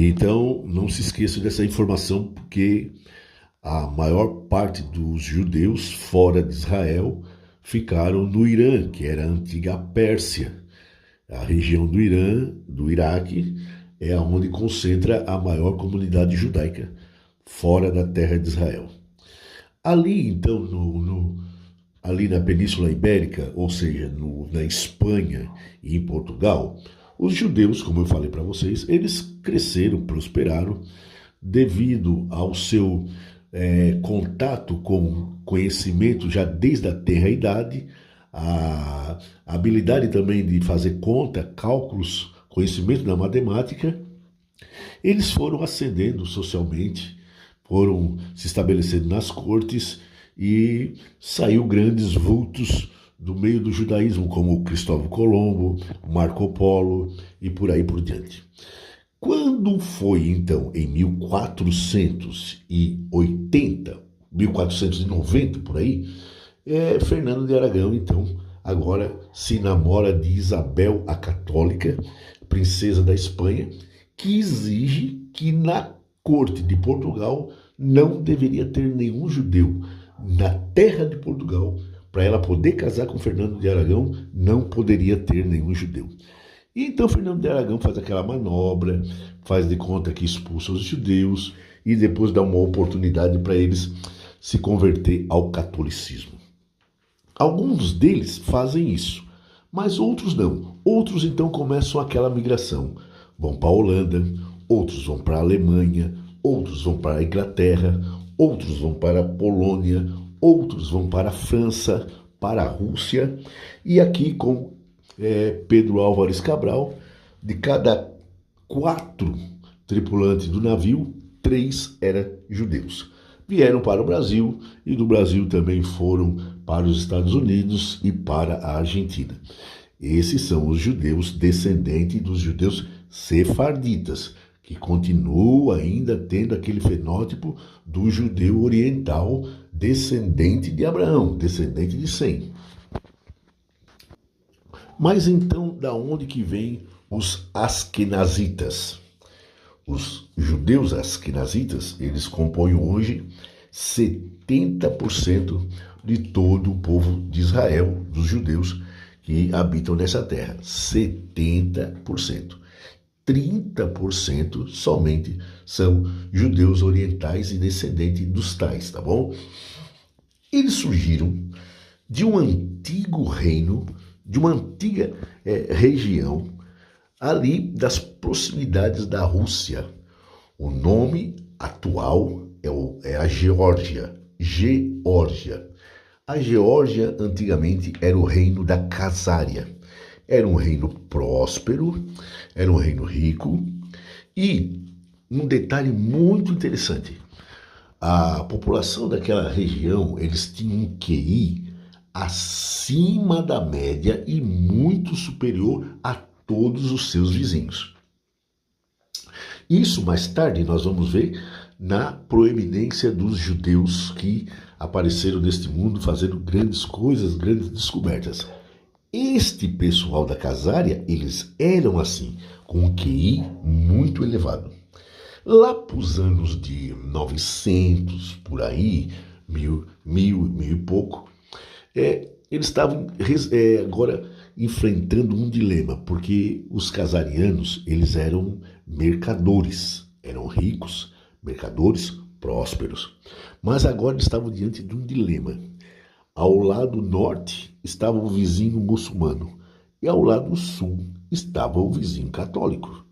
Então, não se esqueça dessa informação, porque a maior parte dos judeus fora de Israel ficaram no Irã, que era a antiga Pérsia. A região do Irã, do Iraque, é onde concentra a maior comunidade judaica fora da terra de Israel. Ali, então, ali na Península Ibérica, ou seja, na Espanha e em Portugal, os judeus, como eu falei para vocês, eles cresceram, prosperaram, devido ao seu contato com conhecimento já desde a tenra idade, a habilidade também de fazer conta, cálculos, conhecimento da matemática. Eles foram ascendendo socialmente, foram se estabelecendo nas cortes e saiu grandes vultos do meio do judaísmo, como Cristóvão Colombo, Marco Polo e por aí por diante. Quando foi, então, em 1480, 1490, por aí, Fernando de Aragão, então, agora se namora de Isabel a Católica, princesa da Espanha, que exige que na corte de Portugal não deveria ter nenhum judeu. Na terra de Portugal, para ela poder casar com Fernando de Aragão, não poderia ter nenhum judeu. E então Fernando de Aragão faz aquela manobra, faz de conta que expulsa os judeus e depois dá uma oportunidade para eles se converter ao catolicismo. Alguns deles fazem isso, mas outros não. Outros então começam aquela migração. Vão para a Holanda, outros vão para a Alemanha, outros vão para a Inglaterra, outros vão para a Polônia, outros vão para a França, para a Rússia, e aqui com Pedro Álvares Cabral, de cada 4 tripulantes do navio, 3 eram judeus. Vieram para o Brasil e do Brasil também foram para os Estados Unidos e para a Argentina. Esses são os judeus descendentes dos judeus sefarditas, que continua ainda tendo aquele fenótipo do judeu oriental descendente de Abraão, descendente de Sem. Mas então, da onde que vêm os askenazitas? Os judeus askenazitas, eles compõem hoje 70% de todo o povo de Israel, dos judeus que habitam nessa terra. 70%. 30% somente são judeus orientais e descendentes dos tais, tá bom? Eles surgiram de um antigo reino, de uma antiga região, ali das proximidades da Rússia. O nome atual é a Geórgia. Geórgia. A Geórgia, antigamente, era o reino da Casária. Era um reino próspero, era um reino rico, e um detalhe muito interessante, a população daquela região, eles tinham um QI acima da média e muito superior a todos os seus vizinhos. Isso mais tarde nós vamos ver na proeminência dos judeus que apareceram neste mundo fazendo grandes coisas, grandes descobertas. Este pessoal da Casária, eles eram assim, com um QI muito elevado. Lá para os anos de 900, por aí, mil e pouco, eles estavam agora enfrentando um dilema, porque os casarianos, eles eram mercadores, eram ricos, mercadores prósperos. Mas agora eles estavam diante de um dilema. Ao lado norte estava o vizinho muçulmano e ao lado sul estava o vizinho católico.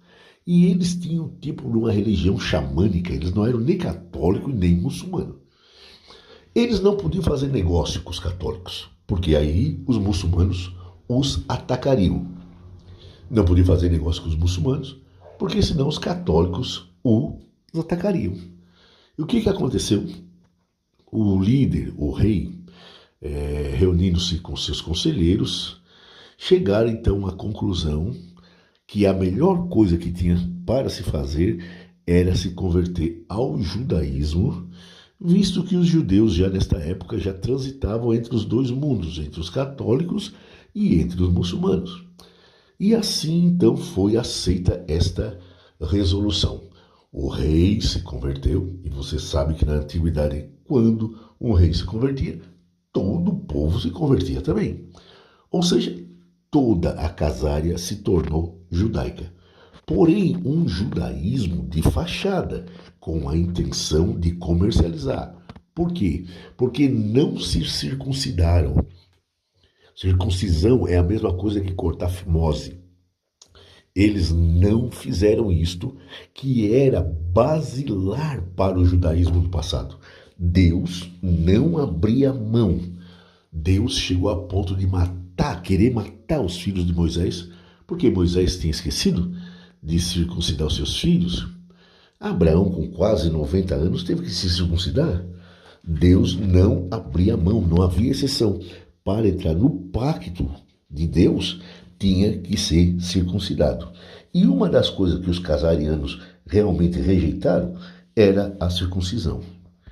E eles tinham tipo de uma religião xamânica, eles não eram nem católicos nem muçulmanos. Eles não podiam fazer negócio com os católicos, porque aí os muçulmanos os atacariam. Não podiam fazer negócio com os muçulmanos, porque senão os católicos os atacariam. E o que aconteceu? O líder, o rei, reunindo-se com seus conselheiros, chegaram então à conclusão que a melhor coisa que tinha para se fazer era se converter ao judaísmo, visto que os judeus já nesta época já transitavam entre os dois mundos, entre os católicos e entre os muçulmanos. E assim então foi aceita esta resolução. O rei se converteu, e você sabe que na antiguidade, quando um rei se convertia, todo o povo se convertia também. Ou seja, toda a casária se tornou judaica. Porém, um judaísmo de fachada, com a intenção de comercializar. Por quê? Porque não se circuncidaram. Circuncisão é a mesma coisa que cortar fimose. Eles não fizeram isto, que era basilar para o judaísmo do passado. Deus não abria mão. Deus chegou a ponto de querer matar os filhos de Moisés, porque Moisés tinha esquecido de circuncidar os seus filhos. Abraão, com quase 90 anos, teve que se circuncidar. Deus não abria mão, não havia exceção. Para entrar no pacto de Deus, tinha que ser circuncidado. E uma das coisas que os casarianos realmente rejeitaram era a circuncisão.